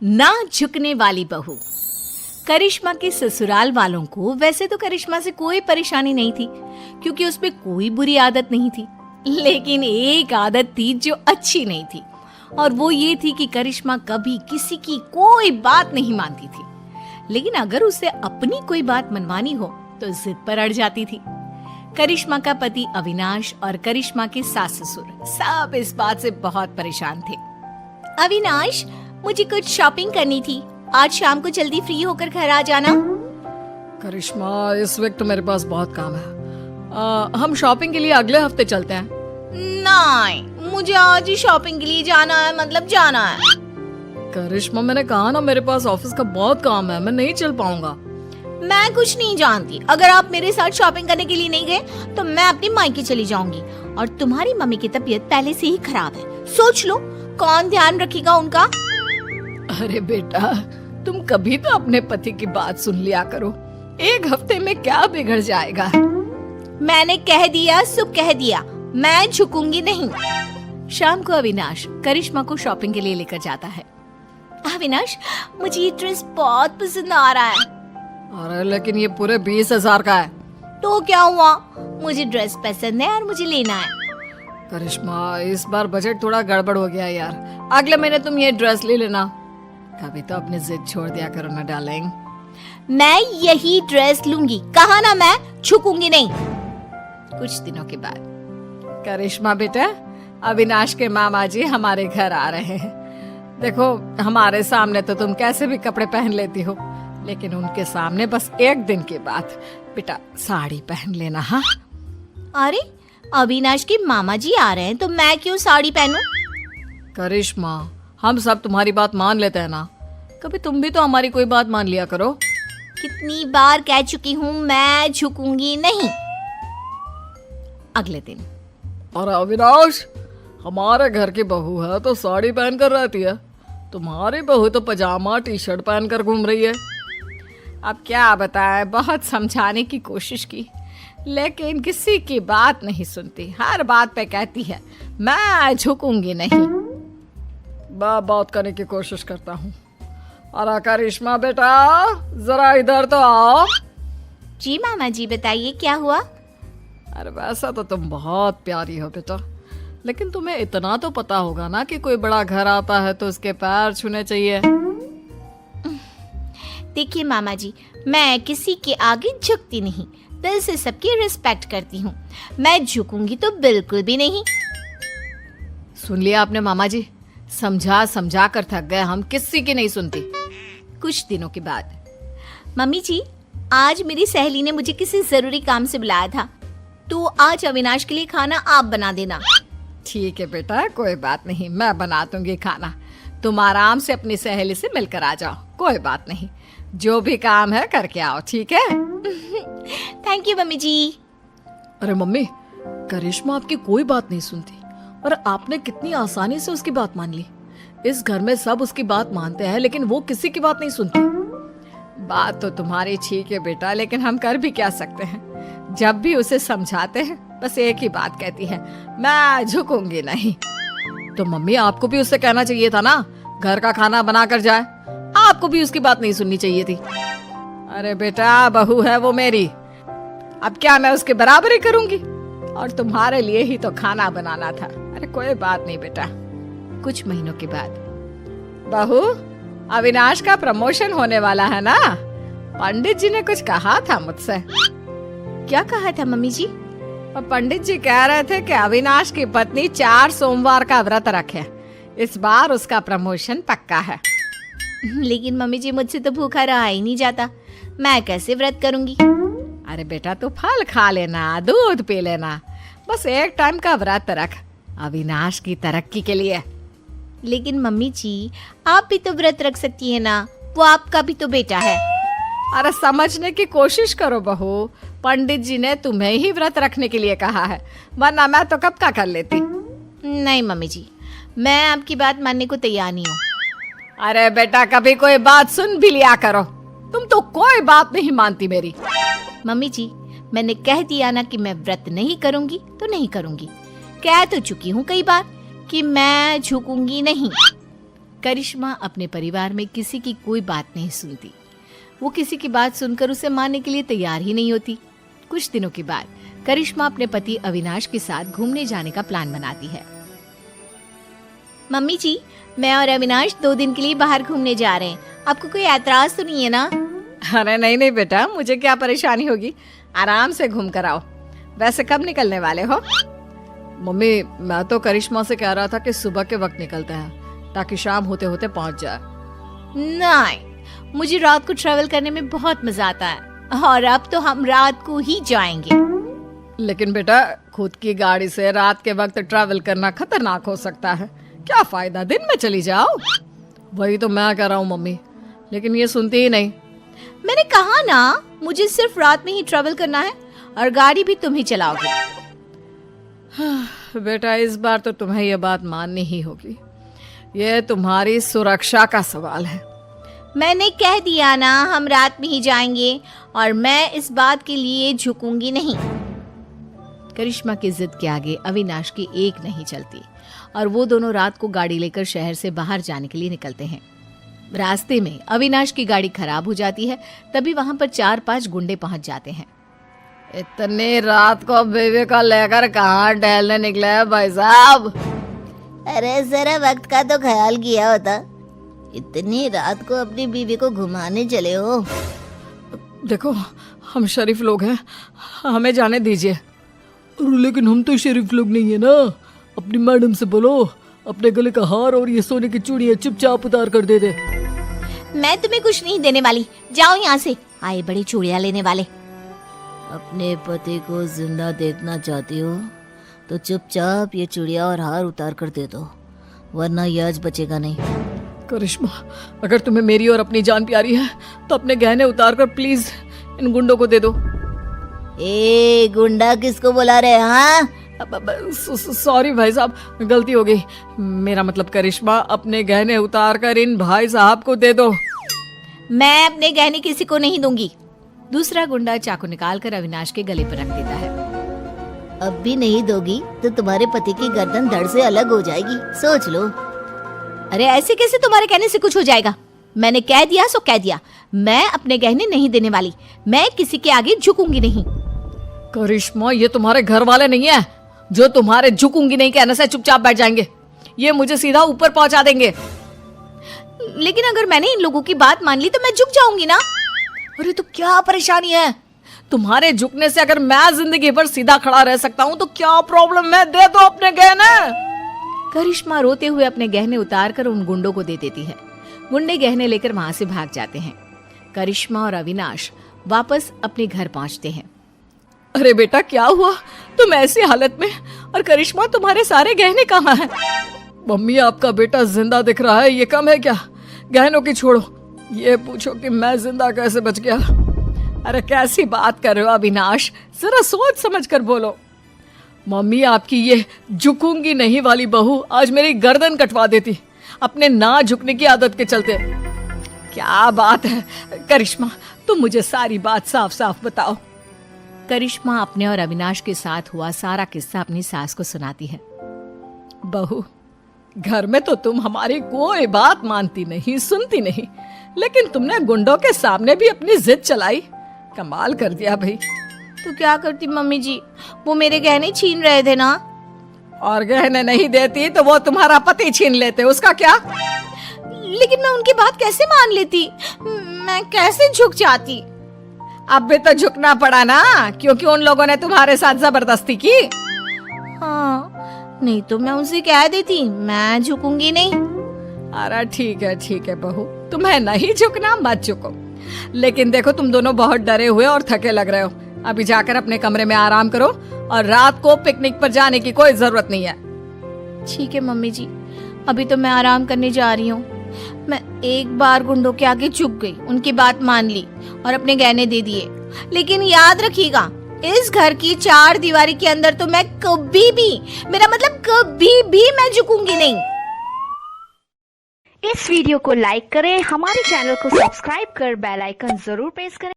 ना झुकने वाली बहू। करिश्मा के ससुराल वालों को वैसे तो करिश्मा से कोई परेशानी नहीं थी, क्योंकि उसमें कोई बुरी आदत नहीं थी। लेकिन एक आदत थी जो अच्छी नहीं थी, और वो ये थी कि करिश्मा कभी किसी की कोई बात नहीं मानती थी। लेकिन अगर उसे अपनी कोई बात मनवानी हो तो जिद पर अड़ जाती थी। करिश्मा का पति अविनाश और करिश्मा के सास ससुर सब इस बात से बहुत परेशान थे। अविनाश, मुझे कुछ शॉपिंग करनी थी, आज शाम को जल्दी फ्री होकर घर आ जाना। करिश्मा, इस वक्त तो मेरे पास बहुत काम है। हम शॉपिंग के लिए अगले हफ्ते चलते हैं। नहीं, मुझे आज ही शॉपिंग के लिए जाना है, मतलब जाना है। करिश्मा, मैंने कहा ना, मेरे पास ऑफिस का बहुत काम है, मैं नहीं चल पाऊंगा। मैं कुछ नहीं जानती, अगर आप मेरे साथ शॉपिंग करने के लिए नहीं गए तो मैं अपनी मायके चली जाऊंगी। और तुम्हारी मम्मी की तबीयत पहले से ही खराब है, सोच लो कौन ध्यान रखेगा उनका। अरे बेटा, तुम कभी तो अपने पति की बात सुन लिया करो, एक हफ्ते में क्या बिगड़ जाएगा। मैंने कह दिया सो कह दिया, मैं झुकूंगी नहीं। शाम को अविनाश करिश्मा को शॉपिंग के लिए लेकर जाता है। अविनाश, मुझे ये ड्रेस बहुत पसंद आ रहा है। अरे लेकिन ये पूरे 20,000 का है। तो क्या हुआ, मुझे ड्रेस पसंद है और मुझे लेना है। करिश्मा, इस बार बजट थोड़ा गड़बड़ हो गया यार, अगले महीने तुम ये ड्रेस ले लेना। कभी तो अपनी जिद छोड़ दिया करो ना डार्लिंग। मैं यही ड्रेस लूंगी, कहा ना, मैं झुकूंगी नहीं। कुछ दिनों के बाद, करिश्मा बेटा, अविनाश के मामा जी हमारे घर आ रहे हैं। देखो, हमारे सामने तो तुम कैसे भी कपड़े पहन लेती हो, लेकिन उनके सामने बस एक दिन के बाद बेटा साड़ी पहन लेना। हाँ? अरे, अविनाश के मामा जी आ रहे हैं तो मैं क्यों साड़ी पहनूं? करिश्मा, हम सब तुम्हारी बात मान लेते हैं ना, कभी तुम भी तो हमारी कोई बात मान लिया करो। कितनी बार कह चुकी हूँ, मैं झुकूंगी नहीं। अगले दिन, और अविनाश, हमारे घर की बहू है तो साड़ी पहन कर रहती है, तुम्हारी बहू तो पजामा टी शर्ट पहन कर घूम रही है। अब क्या बताएं, बहुत समझाने की कोशिश की, लेकिन किसी की बात नहीं सुनती, हर बात पे कहती है मैं झुकूंगी नहीं। बात करने की कोशिश करता हूँ। अरे करिश्मा बेटा, जरा इधर तो आओ। जी मामा जी, बताइए क्या हुआ? अरे वैसा तो तुम बहुत प्यारी हो बेटा, लेकिन तुम्हें इतना तो पता होगा ना कि कोई बड़ा घर आता है तो उसके पैर छूने चाहिए। देखिए मामा जी, मैं किसी के आगे झुकती नहीं, दिल से सबकी रिस्पेक्ट करती हूँ, मैं झुकूंगी तो बिल्कुल भी नहीं। सुन लिया आपने मामा जी, समझा समझा कर थक गए हम, किसी की नहीं सुनती। कुछ दिनों के बाद, मम्मी जी, आज मेरी सहेली ने मुझे किसी जरूरी काम से बुलाया था, तो आज अविनाश के लिए खाना आप बना देना। ठीक है बेटा, कोई बात नहीं, मैं बना दूंगी खाना, तुम आराम से अपनी सहेली से मिलकर आ जाओ, कोई बात नहीं, जो भी काम है करके आओ, ठीक है? थैंक यू मम्मी जी। अरे मम्मी, करिश्मा आपकी कोई बात नहीं सुनती, और आपने कितनी आसानी से उसकी बात मान ली। इस घर में सब उसकी बात मानते हैं, लेकिन वो किसी की बात नहीं सुनती। बात तो तुम्हारी ठीक है बेटा, लेकिन हम कर भी क्या सकते हैं, जब भी उसे समझाते हैं बस एक ही बात कहती है, मैं झुकूंगी नहीं। तो मम्मी, आपको भी उससे कहना चाहिए था ना, घर का खाना बना कर जाए, आपको भी उसकी बात नहीं सुननी चाहिए थी। अरे बेटा, बहू है वो मेरी, अब क्या मैं उसके बराबरी करूंगी? और तुम्हारे लिए ही तो खाना बनाना था। अरे कोई बात नहीं बेटा। कुछ महीनों के बाद, बहू, अविनाश का प्रमोशन होने वाला है ना, पंडित जी ने कुछ कहा था मुझसे। क्या कहा था मम्मी जी? और पंडित जी कह रहे थे कि अविनाश की पत्नी 4 सोमवार का व्रत रखे, इस बार उसका प्रमोशन पक्का है। लेकिन मम्मी जी, मुझसे तो भूखा रहा ही नहीं जाता, मैं कैसे व्रत करूंगी? अरे बेटा, तू फल खा लेना, दूध पी लेना, बस एक टाइम का व्रत रख, अविनाश की तरक्की के लिए। लेकिन मम्मी जी, आप भी तो व्रत रख सकती है ना, वो आपका भी तो बेटा है। अरे समझने की कोशिश करो बहू, पंडित जी ने तुम्हें ही व्रत रखने के लिए कहा है, वरना मैं तो कब का कर लेती। नहीं मम्मी जी, मैं आपकी बात मानने को तैयार नहीं हूँ। अरे बेटा, कभी कोई बात सुन भी लिया करो, तुम तो कोई बात नहीं मानती मेरी। मम्मी जी, मैंने कह दिया ना कि मैं व्रत नहीं करूंगी तो नहीं करूंगी, कह तो चुकी हूँ कई बार कि मैं झुकूंगी नहीं। करिश्मा अपने परिवार में किसी की कोई बात नहीं सुनती। वो किसी की बात सुनकर उसे मानने के लिए तैयार ही नहीं होती। कुछ दिनों के बाद करिश्मा अपने पति अविनाश के साथ घूमने जाने का प्लान बनाती है। मम्मी जी, मैं और अविनाश 2 दिन के लिए बाहर घूमने जा रहे हैं। आपको कोई ऐतराज तो नहीं है ना? अरे नहीं नहीं बेटा, मुझे क्या परेशानी होगी, आराम से घूम कर आओ। वैसे कब निकलने वाले हो? मम्मी, मैं तो करिश्मा से कह रहा था कि सुबह के वक्त निकलते हैं ताकि शाम होते होते पहुंच जाए। नहीं, मुझे रात को ट्रैवल करने में बहुत मजा आता है और अब तो हम रात को ही जाएंगे। लेकिन बेटा, खुद की गाड़ी से रात के वक्त ट्रैवल करना खतरनाक हो सकता है। क्या फायदा, दिन में चली जाओ। वही तो मैं कह रहा हूँ मम्मी, लेकिन ये सुनती ही नहीं। मैंने कहा ना, मुझे सिर्फ रात में ही ट्रैवल करना है और गाड़ी भी तुम ही चलाओगे। बेटा, इस बार तो तुम्हें यह बात माननी ही होगी। ये तुम्हारी सुरक्षा का सवाल है। मैंने कह दिया ना, हम रात में ही जाएंगे और मैं इस बात के लिए झुकूंगी नहीं। करिश्मा की जिद के आगे अविनाश की एक नहीं चलती और वो दोनों रात को गाड़ी लेकर शहर से बाहर जाने के लिए निकलते हैं। रास्ते में अविनाश की गाड़ी खराब हो जाती है। तभी वहां पर 4-5 गुंडे पहुंच जाते हैं। इतनी रात को बेबी को लेकर कहाँ टहलने निकले हैं भाई साहब? अरे जरा वक्त का तो ख्याल किया होता। इतनी रात को अपनी बीवी को घुमाने चले हो। देखो, हम शरीफ लोग हैं, हमें जाने दीजिए। लेकिन हम तो शरीफ लोग नहीं है ना। अपनी मैडम से बोलो अपने गले का हार और ये सोने की चूड़ियां चुपचाप उतार कर दे दे। मैं तुम्हें कुछ नहीं देने वाली, जाओ यहाँ से। आए बड़ी चूड़ियां लेने वाले। अपने पति को जिंदा देखना चाहती हो तो चुपचाप ये चूड़ियां और हार उतार कर दे दो, वरना ये आज बचेगा नहीं। करिश्मा, अगर तुम्हें मेरी और अपनी जान प्यारी है तो अपने गहने उतार कर प्लीज इन गुंडों को दे दो। ए गुंडा किसको बुला रहे हैं? हाँ, सॉरी भाई साहब, गलती हो गई। मेरा मतलब करिश्मा, अपने गहने उतार कर इन भाई साहब को दे दो। मैं अपने गहने किसी को नहीं दूंगी। दूसरा गुंडा चाकू निकालकर अविनाश के गले पर रख देता है। अब भी नहीं दोगी तो तुम्हारे पति की गर्दन धड़ से अलग हो जाएगी, सोच लो। अरे ऐसे कैसे तुम्हारे कहने से कुछ हो जाएगा? मैंने कह दिया सो कह दिया। मैं अपने गहने नहीं देने वाली। मैं किसी के आगे झुकूंगी नहीं। करिश्मा, ये तुम्हारे घर वाले नहीं है जो तुम्हारे झुकूंगी नहीं कहने से चुपचाप बैठ जाएंगे। ये मुझे सीधा ऊपर पहुंचा देंगे। लेकिन अगर मैंने इन लोगों की बात मान ली तो मैं झुक जाऊंगी ना। अरे तो क्या परेशानी है? तुम्हारे झुकने से अगर मैं जिंदगी भर सीधा खड़ा रह सकता हूँ तो क्या प्रॉब्लम है? दे दो अपने गहने। करिश्मा रोते हुए अपने गहने उतार कर उन गुंडों को दे देती है। गुंडे गहने लेकर वहां से भाग जाते हैं। करिश्मा और अविनाश वापस अपने घर पहुंचते हैं। अरे बेटा, क्या हुआ? तुम ऐसी हालत में, और करिश्मा तुम्हारे सारे गहने कहाँ हैं? मम्मी, आपका बेटा जिंदा दिख रहा है, ये कम है क्या? गहनों की छोड़ो, ये पूछो कि मैं जिंदा कैसे बच गया। अरे कैसी बात कर रहे हो अविनाश, जरा सोच समझ कर बोलो। मम्मी, आपकी ये झुकूंगी नहीं वाली बहू आज मेरी गर्दन कटवा देती अपने ना झुकने की आदत के चलते। क्या बात है करिश्मा, तुम मुझे सारी बात साफ साफ बताओ। करिश्मा अपने और अविनाश के साथ हुआ सारा किस्सा अपनी सास को सुनाती है। बहू, घर में तो तुम हमारी कोई बात मानती नहीं, सुनती नहीं, लेकिन तुमने गुंडों के सामने भी अपनी जिद चलाई। कमाल कर दिया भाई। तो क्या करती मम्मी जी, वो मेरे गहने छीन रहे थे ना। और गहने नहीं देती तो वो तुम्हारा पति छीन लेते, उसका क्या? लेकिन मैं उनकी बात कैसे मान लेती? मैं कैसे झुक जाती? अब भी तो झुकना पड़ा ना, क्योंकि उन लोगों ने तुम्हारे साथ जबरदस्ती की। हाँ, नहीं तो मैं उनसे कह देती मैं झुकूंगी नहीं। अरे ठीक है बहू, तुम्हें नहीं झुकना मत झुको। लेकिन देखो, तुम दोनों बहुत डरे हुए और थके लग रहे हो। अभी जाकर अपने कमरे में आराम करो और रात को पिकनिक पर जाने की कोई जरूरत नहीं है। ठीक है मम्मी जी, अभी तो मैं आराम करने जा रही हूँ। मैं एक बार गुंडों के आगे झुक गई, उनकी बात मान ली और अपने गहने दे दिए। लेकिन याद रखिएगा, इस घर की 4 दीवारी के अंदर तो मैं कभी भी, मेरा मतलब कभी भी मैं झुकूंगी नहीं। इस वीडियो को लाइक करें, हमारे चैनल को सब्सक्राइब कर बेल आइकन जरूर प्रेस करें।